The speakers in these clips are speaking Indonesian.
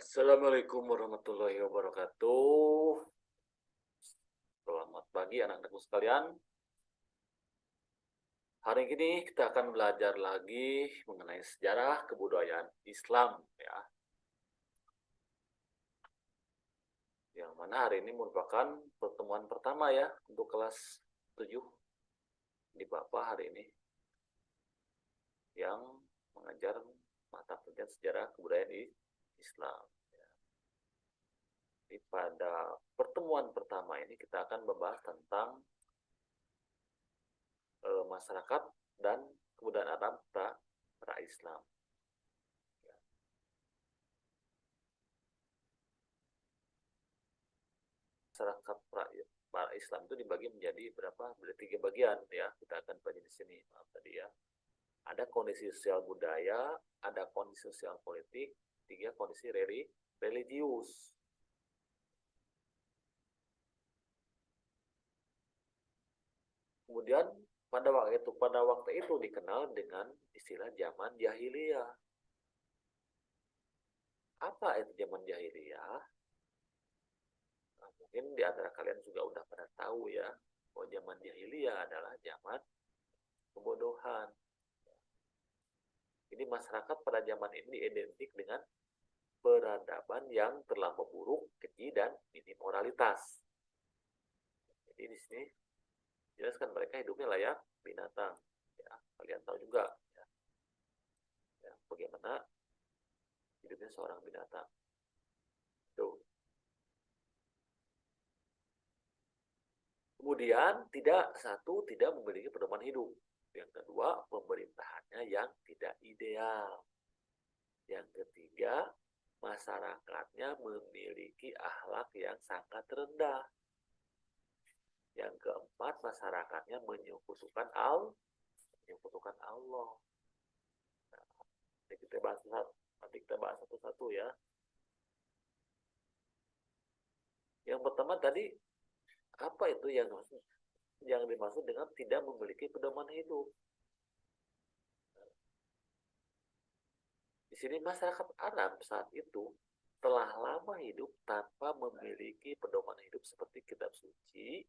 Assalamualaikum warahmatullahi wabarakatuh. Selamat pagi anak-anakku sekalian. Hari ini kita akan belajar lagi mengenai sejarah kebudayaan Islam ya. Yang mana hari ini merupakan pertemuan pertama ya untuk kelas 7 di Bapak hari ini yang mengajar mata pelajaran sejarah kebudayaan Islam. Jadi pada pertemuan pertama ini kita akan membahas tentang masyarakat dan kebudayaan Arab pra-Islam. Masyarakat pra-Islam itu dibagi menjadi berapa? Menjadi 3 bagian ya. Kita akan bagi di sini. Maaf tadi ya. Ada kondisi sosial budaya, ada kondisi sosial politik, 3 kondisi religius. Kemudian pada waktu itu dikenal dengan istilah zaman jahiliyah. Apa itu zaman jahiliyah? Nah, mungkin di antara kalian juga udah pada tahu ya, bahwa zaman jahiliyah adalah zaman kebodohan. Jadi masyarakat pada zaman ini identik dengan peradaban yang terlampau buruk, keji, dan minim moralitas. Jadi di sini jelaskan mereka hidupnya layak binatang. Ya, kalian tahu juga ya, bagaimana hidupnya seorang binatang. Tuh. Kemudian tidak memiliki pedoman hidup. Yang kedua, pemerintahannya yang tidak ideal. Yang ketiga, masyarakatnya memiliki akhlak yang sangat rendah. Yang keempat, masyarakatnya menyekutukan Allah. Nah, nanti kita bahas satu-satu ya. Yang pertama tadi, apa itu yang dimaksud dengan tidak memiliki pedoman hidup? Di sini masyarakat Arab saat itu telah lama hidup tanpa memiliki pedoman hidup seperti kitab suci,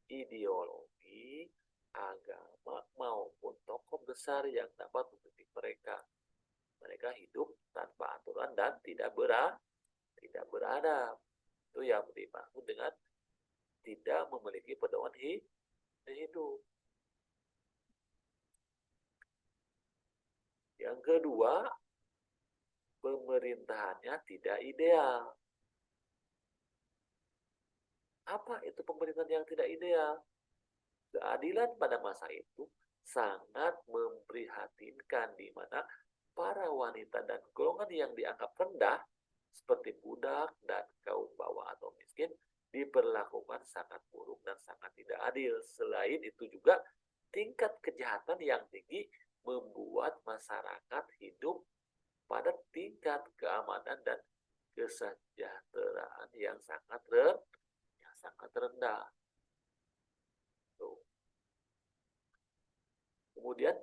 ideologi, agama, maupun tokoh besar yang dapat membimbing mereka. Mereka hidup tanpa aturan dan tidak beradab. Itu yang dimaksud dengan tidak memiliki pedoman hidup. Yang kedua, pemerintahannya tidak ideal. Apa itu pemerintahan yang tidak ideal? Keadilan pada masa itu sangat memprihatinkan, di mana para wanita dan golongan yang dianggap rendah seperti budak dan kaum bawah atau miskin diperlakukan sangat buruk dan sangat tidak adil. Selain itu juga tingkat kejahatan yang tinggi membuat masyarakat hidup pada tingkat keamanan dan kesejahteraan yang sangat rendah. Tuh. Kemudian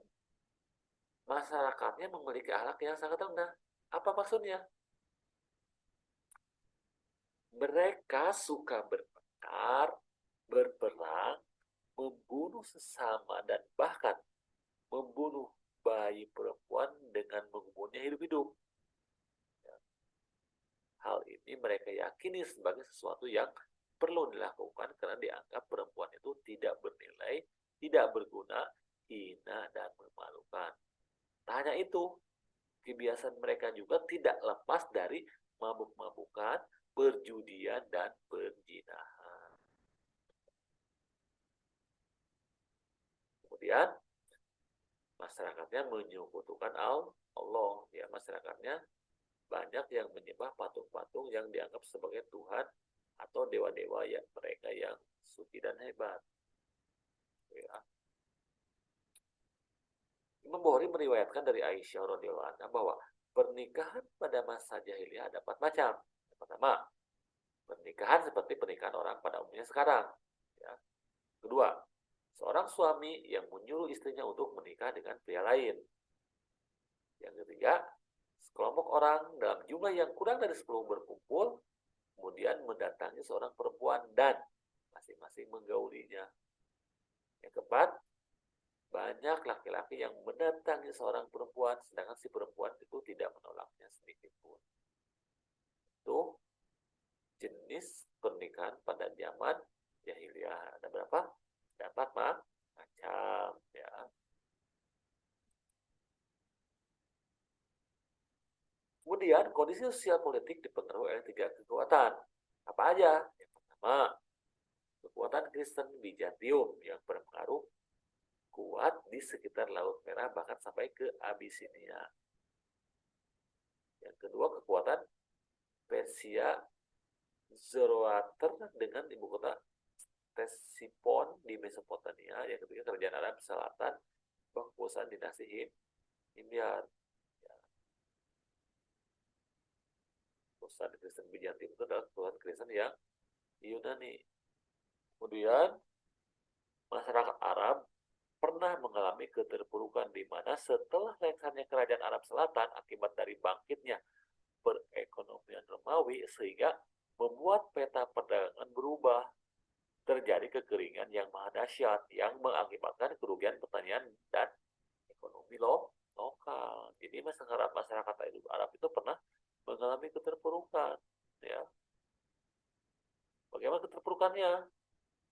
masyarakatnya memiliki akhlak yang sangat rendah. Apa maksudnya? Mereka suka bertengkar, berperang, membunuh sesama, dan bahkan membunuh bayi perempuan dengan menguburnya hidup-hidup. Hal ini mereka yakini sebagai sesuatu yang perlu dilakukan karena dianggap perempuan itu tidak bernilai, tidak berguna, hina, dan memalukan. Tak hanya itu, kebiasaan mereka juga tidak lepas dari mabuk-mabukan, perjudian, dan perzinahan. Kemudian, masyarakatnya menyekutukan Allah. Ya, masyarakatnya banyak yang menyembah patung-patung yang dianggap sebagai Tuhan atau dewa-dewa yang mereka yang suci dan hebat. Ya. Imam Bukhari meriwayatkan dari Aisyah radhiyallahu anha bahwa pernikahan pada masa jahiliyah ada 4 macam. Yang pertama, pernikahan seperti pernikahan orang pada umumnya sekarang. Ya. Kedua, seorang suami yang menyuruh istrinya untuk menikah dengan pria lain. Yang ketiga, Sekelompok orang dalam jumlah yang kurang dari 10 berkumpul, kemudian mendatangi seorang perempuan dan masing-masing menggaulinya. Yang keempat, banyak laki-laki yang mendatangi seorang perempuan, sedangkan si perempuan itu tidak menolaknya sedikit pun. Itu jenis pernikahan pada zaman jahiliyah. Ada berapa? Ada 4 macam ya. Kemudian kondisi sosial politik dipengaruhi oleh 3 kekuatan. Apa aja? Yang pertama, kekuatan Kristen Bizantium yang berpengaruh kuat di sekitar Laut Merah bahkan sampai ke Abisinia. Yang kedua, kekuatan Persia Zoroaster dengan ibu kota Ctesiphon di Mesopotamia. Yang ketiga, kerajaan Arab Selatan kekuasaan dinasti Himyar. Ya, kekuasaan Kristen Bizantium itu adalah kekuasaan Kristen yang Yunani. Kemudian masyarakat Arab pernah mengalami keterpurukan di mana setelah lengsernya kerajaan Arab Selatan akibat dari bangkitnya perekonomian Romawi sehingga membuat peta perdagangan berubah. Terjadi kekeringan yang maha dahsyat yang mengakibatkan kerugian pertanian dan ekonomi lokal. Jadi masyarakat Arab itu pernah mengalami keterpurukan. Ya, bagaimana keterpurukannya?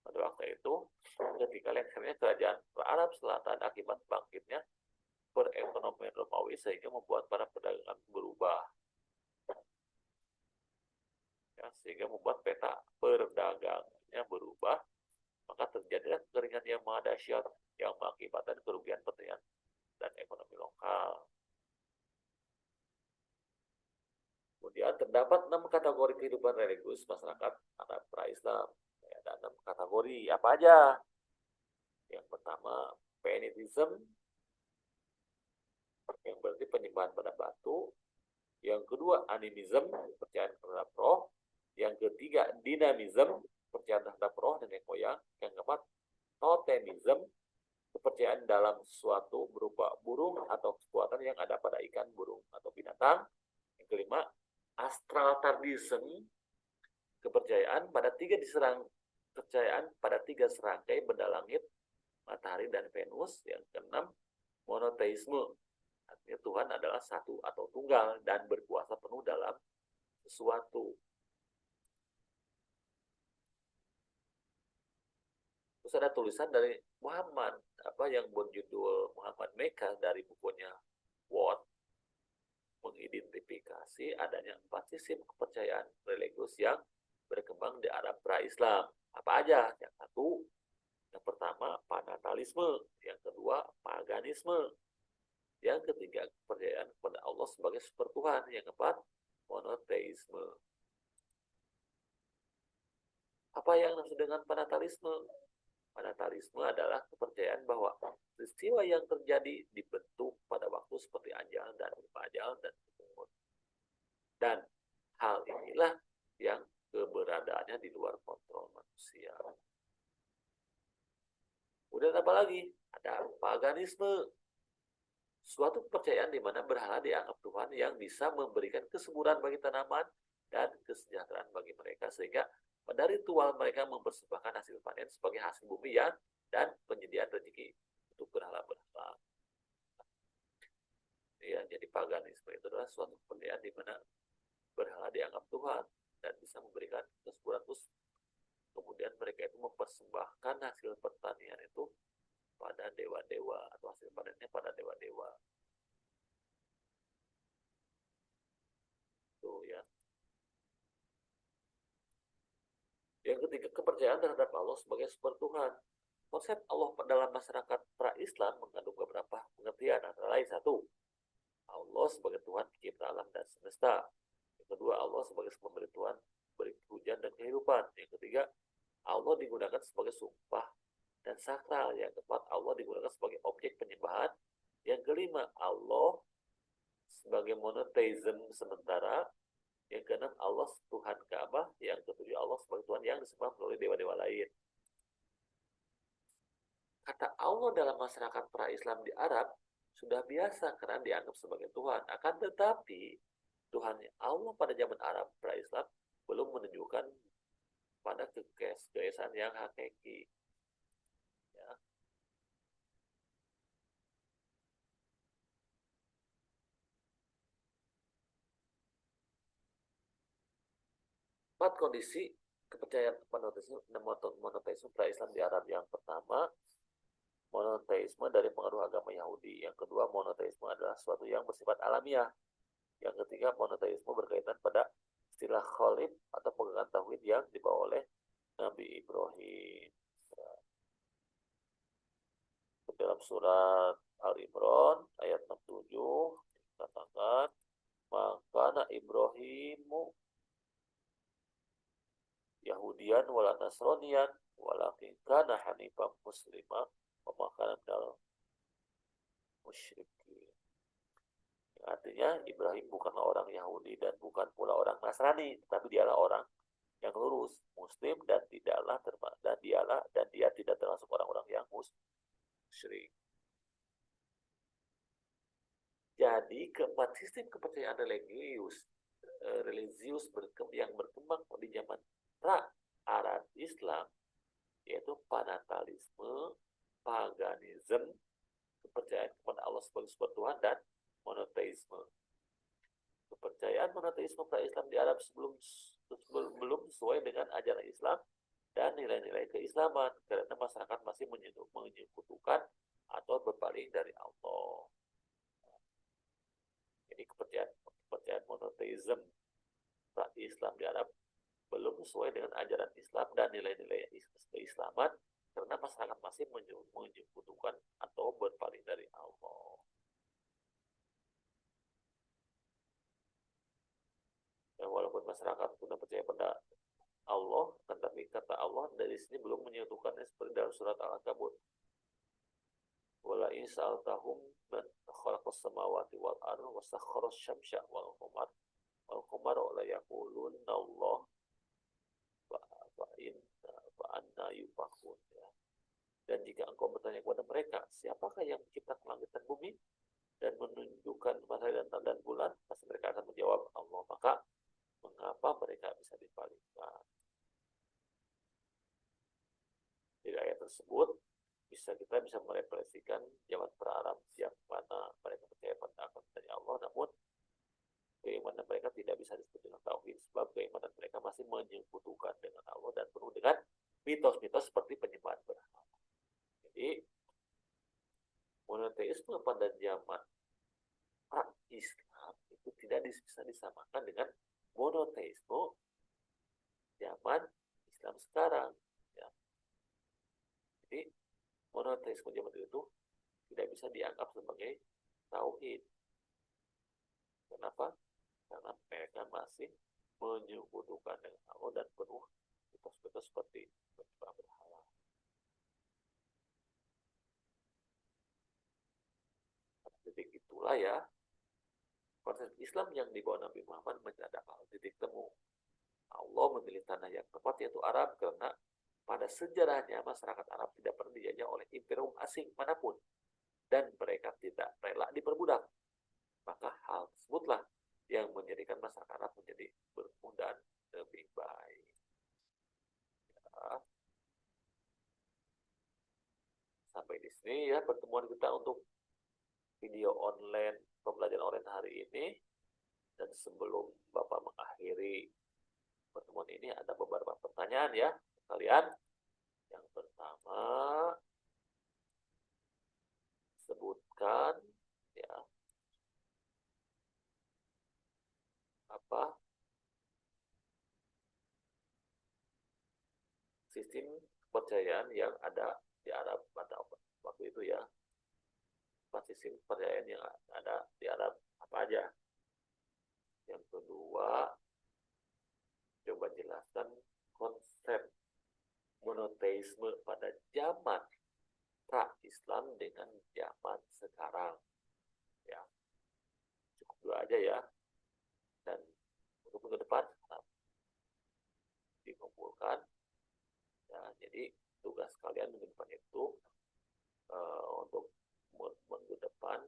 Pada waktu itu, ketika lengsernya kerajaan Arab Selatan akibat bangkitnya perekonomian Romawi sehingga membuat para pedagang berubah. Ya, sehingga membuat peta perdagangannya berubah, maka terjadilah kekeringan yang maha dahsyat yang mengakibatkan kerugian pertanian dan ekonomi lokal. Kemudian terdapat 6 kategori kehidupan religius masyarakat Arab pra-Islam. Ada 6 kategori. Apa aja? Yang pertama, Paganism, yang berarti penyembahan pada batu. Yang kedua, Animism, kepercayaan terhadap roh. Yang ketiga, Dynamism, kepercayaan terhadap roh dan nenek moyang. Yang keempat, Totemism, kepercayaan dalam sesuatu berupa burung atau kekuatan yang ada pada ikan, burung, atau binatang. Yang kelima, Astraltardism, kepercayaan pada tiga serangkai benda langit, matahari dan Venus. Yang keenam, monoteisme, artinya Tuhan adalah satu atau tunggal dan berkuasa penuh dalam sesuatu. Terus ada tulisan dari Muhammad yang berjudul Muhammad Mecca dari bukunya Watt, mengidentifikasi adanya 4 sistem kepercayaan religius yang berkembang di Arab pra-Islam. Apa aja? Yang pertama, panatalisme. Yang kedua, paganisme. Yang ketiga, kepercayaan kepada Allah sebagai super Tuhan. Yang keempat, monoteisme. Apa yang dimaksud dengan panatalisme? Panatalisme adalah kepercayaan bahwa peristiwa yang terjadi dibentuk pada waktu seperti ajal dan ajal dan umur. Dan hal inilah yang keberadaannya di luar kontrol manusia. Kemudian apa lagi? Ada paganisme. Suatu kepercayaan di mana berhala dianggap Tuhan yang bisa memberikan kesuburan bagi tanaman dan kesejahteraan bagi mereka, sehingga pada ritual mereka mempersembahkan hasil panen sebagai hasil bumi dan penyediaan rezeki untuk berhala-berhala. Ya, jadi paganisme itu adalah suatu kepercayaan di mana berhala dianggap Tuhan dan bisa memberikan kesuburan, terus kemudian mereka itu mempersembahkan hasil pertanian itu pada dewa-dewa atau hasil panennya pada dewa-dewa. Tuh ya. Yang ketiga, kepercayaan terhadap Allah sebagai super Tuhan. Konsep Allah dalam masyarakat pra-Islam mengandung beberapa pengertian, antara lain satu, Allah sebagai Tuhan pencipta alam dan semesta. Yang kedua, Allah sebagai pemberi Tuhan, beri hujan dan kehidupan. Yang ketiga, Allah digunakan sebagai sumpah dan sakral. Yang keempat, Allah digunakan sebagai objek penyembahan. Yang kelima, Allah sebagai monotheism sementara. Yang keenam, Allah Tuhan Ka'bah. Yang ketujuh, Allah sebagai Tuhan yang disembah melalui dewa-dewa lain. Kata Allah dalam masyarakat pra-Islam di Arab sudah biasa karena dianggap sebagai Tuhan. Akan tetapi Tuhan Allah pada zaman Arab pra-Islam belum menunjukkan pada keesaan yang hakiki. Ya. Empat kondisi kepercayaan monoteisme pra-Islam di Arab. Yang pertama, monoteisme dari pengaruh agama Yahudi. Yang kedua, monoteisme adalah sesuatu yang bersifat alamiah. Yang ketiga, monoteisme berkaitan pada istilah khalid atau pegangan tauhid yang dibawa oleh Nabi Ibrahim. Dalam surat Al-Imran ayat 67 katakan, maka Ibrahimu Yahudian wala Nasronian walakin kana hanifan muslima wa ma kana minal musyrikin. Artinya Ibrahim bukanlah orang Yahudi dan bukan pula orang Nasrani, tapi dialah orang yang lurus, Muslim dan dia tidak termasuk orang-orang yang musyrik. Jadi keempat sistem kepercayaan religius yang berkembang di zaman pra-Arab Islam, yaitu panatalisme, paganisme, kepercayaan kepada Allah sebagai sebuah Tuhan, dan monoteisme. Kepercayaan monoteisme pra-Islam di Arab belum sesuai dengan ajaran Islam dan nilai-nilai keislaman karena masyarakat masih menyekutukan atau berpaling dari Allah. Jadi kepercayaan monoteisme pra-Islam di Arab belum sesuai dengan ajaran Islam dan nilai-nilai keislaman karena masyarakat masih menyekutukan atau berpaling dari Allah. Dan walaupun masyarakat sudah percaya pada Allah, tetapi kata Allah dari sini belum menyatukannya seperti dalam surat Al-Ankabut. Wala in sa'altahum man khalaqas samawati wal arda wa sakhkhara asy-syamsa wal qamara la yaqulunna Allah fa anna yufakun. Dan jika engkau bertanya kepada mereka, siapakah yang menciptakan langit dan bumi dan menunjukkan matahari dan bulan, pasti mereka akan menjawab Allah. Maka mengapa mereka bisa dipalingkan? Di ayat tersebut kita bisa merefleksikan zaman pra-Arab yang mana mereka percaya pada akan dari Allah, namun keimanan mereka tidak bisa disebut dengan tauhid sebab keimanan mereka masih menyekutukan dengan Allah dan penuh dengan mitos-mitos seperti penyembahan berhala. Jadi monoteisme pada zaman pra-Islam itu tidak bisa disamakan dengan monoteisme zaman Islam sekarang. Ya. Jadi monoteisme zaman itu tidak bisa dianggap sebagai tauhid. Kenapa? Karena mereka masih menyekutukan dengan Allah dan penuh mitos-mitos seperti penyembah berhala. Titik itulah ya konsep Islam yang dibawa Nabi Muhammad mendadak titik temu. Allah memilih tanah yang tepat yaitu Arab karena pada sejarahnya masyarakat Arab tidak pernah dijajah oleh imperium asing manapun dan mereka tidak rela diperbudak. Maka hal tersebutlah yang menjadikan masyarakat Arab menjadi berkembang dan lebih baik. Ya. Sampai di sini ya pertemuan kita untuk video online pembelajaran online hari ini. Dan sebelum Bapak mengakhiri pertemuan ini ada beberapa pertanyaan ya kalian. Yang pertama, sebutkan ya apa sistem kepercayaan yang ada di Arab pada waktu itu ya. Apa sistem kepercayaan yang ada di Arab apa aja? Yang kedua, coba jelaskan konsep monoteisme pada zaman pra-Islam dengan zaman sekarang. Ya, cukup dua aja ya. Dan untuk minggu depan dikumpulkan. Ya, jadi tugas kalian minggu depan itu untuk minggu depan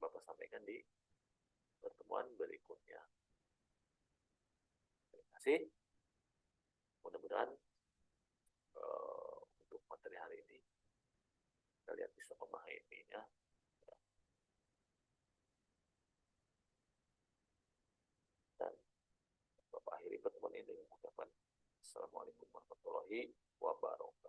Bapak sampaikan di pertemuan berikutnya. Terima kasih. Mudah-mudahan untuk materi hari ini kalian bisa memahaminya. Dan Bapak akhiri pertemuan ini dengan mengucapkan Assalamualaikum warahmatullahi wabarakatuh.